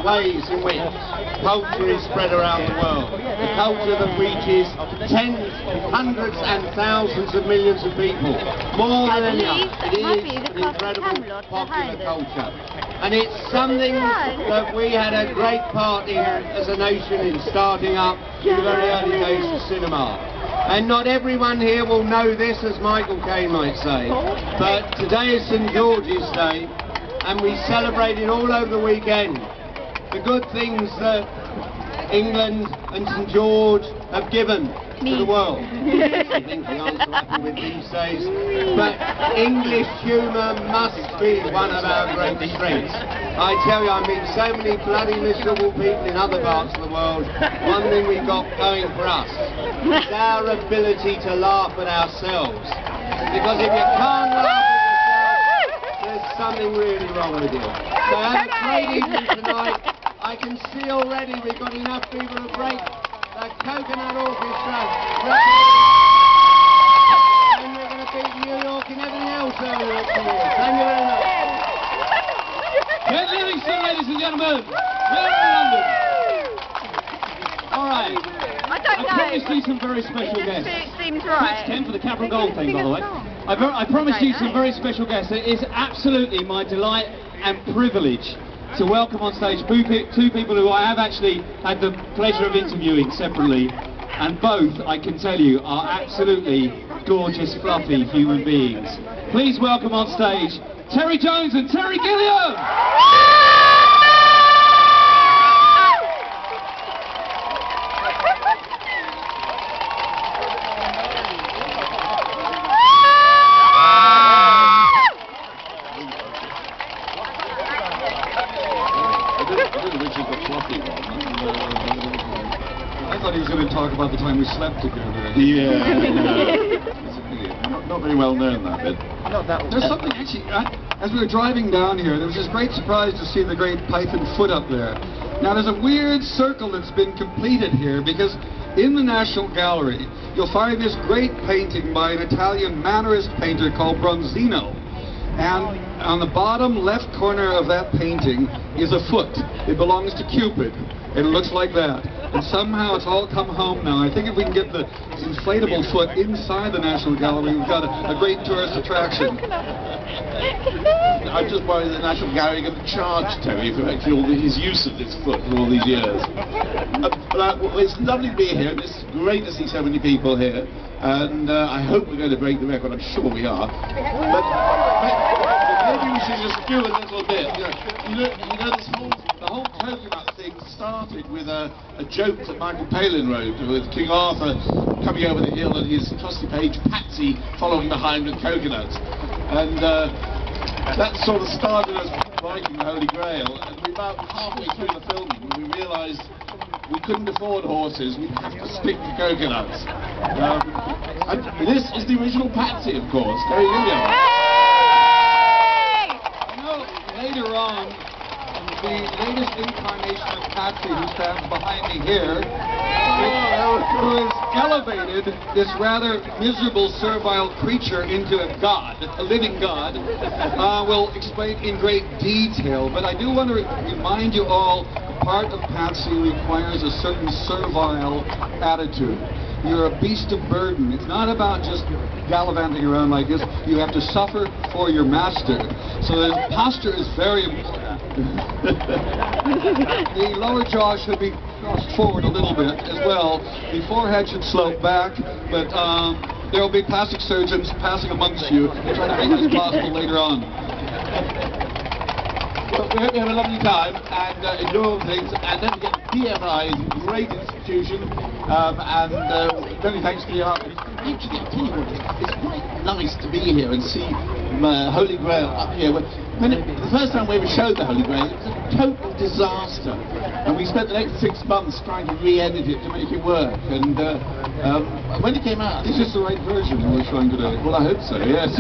ways in which culture is spread around the world. The culture that reaches tens, hundreds and thousands of millions of people. More than any other. It is an incredible popular culture. And it's something that we had a great part in as a nation in starting up in the very early days of cinema. And not everyone here will know this, as Michael Caine might say, but today is St George's Day, and we celebrate it all over the weekend. The good things that England and St George have given to the world. I think we aren't so happy with these days, but English humour must be one of our great strengths. I tell you, I meet so many bloody miserable people in other parts of the world. One thing we've got going for us is our ability to laugh at ourselves. Because if you can't laugh at yourself, there's something really wrong with you. So have a great evening tonight. I can see already we've got enough people to break the Coconut Orchestra. And we're going to beat New York and everything else over the next year. Thank you very much. Ken Livingstone, ladies and gentlemen. We're in London. All right. I promised you some very special guests. Seems right. Thanks, Ken, for the Capital Gold thing, by the way. I promised you some very special guests. It is absolutely my delight and privilege to welcome on stage two people who I have actually had the pleasure of interviewing separately, and both, I can tell you, are absolutely gorgeous, fluffy human beings. Please welcome on stage Terry Jones and Terry Gilliam! I thought he was going to talk about the time we slept together. Yeah. Not very well known, that bit. There's something actually, as we were driving down here, there was this great surprise to see the great Python foot up there. Now there's a weird circle that's been completed here, because in the National Gallery you'll find this great painting by an Italian Mannerist painter called Bronzino. And on the bottom left corner of that painting is a foot. It belongs to Cupid. It looks like that. And somehow it's all come home now. I think if we can get the inflatable foot inside the National Gallery, we've got a great tourist attraction. I'm just worried that the National Gallery are going to charge Terry for actually his use of this foot for all these years. But it's lovely to be here. It's great to see so many people here. And I hope we're going to break the record. I'm sure we are. But maybe we should just do a little bit. You know the whole coconut thing started with a joke that Michael Palin wrote with King Arthur coming over the hill and his trusty page Patsy following behind with coconuts. And that sort of started us writing the Holy Grail. And we about halfway through the filming when we realised we couldn't afford horses, we'd have to stick to coconuts. And this is the original Patsy, of course, Terry Gilliam. You know, later on, the latest incarnation of Patsy, who stands behind me here, who has elevated this rather miserable, servile creature into a god, a living god, will explain in great detail. But I do want to remind you all, part of Patsy requires a certain servile attitude. You're a beast of burden. It's not about just gallivanting around like this. You have to suffer for your master. So the posture is very important. The lower jaw should be crossed forward a little bit as well. The forehead should slope back, but there will be plastic surgeons passing amongst you and trying to make this possible later on. But we hope you have a lovely time and enjoy all the things. And don't forget, PFI is a great institution, and many thanks to the art. Actually, I tell you what, it's quite nice to be here and see Holy Grail up here. The first time we ever showed the Holy Grail, it was a total disaster, and we spent the next 6 months trying to re-edit it to make it work. And when it came out, Is this the right version we're showing today? well, I hope so. Yes.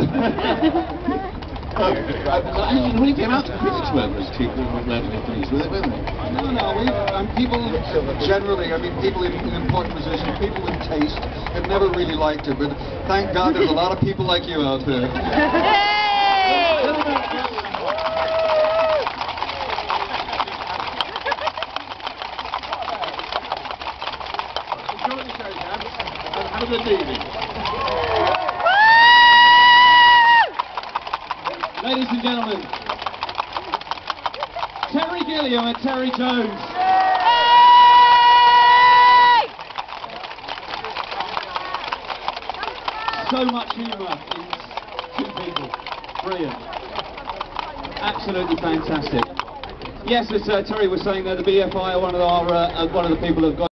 Actually, when it came out, the critics weren't as pleased with it, weren't they? No, people generally, people in important positions, people with taste, have never really liked it, but thank God there's a lot of people like you out there. Have a good evening. Ladies and gentlemen, Terry Gilliam and Terry Jones. So much humour in two people. Brilliant. Absolutely fantastic. Yes, as Terry was saying there, the BFI are one of the people who've got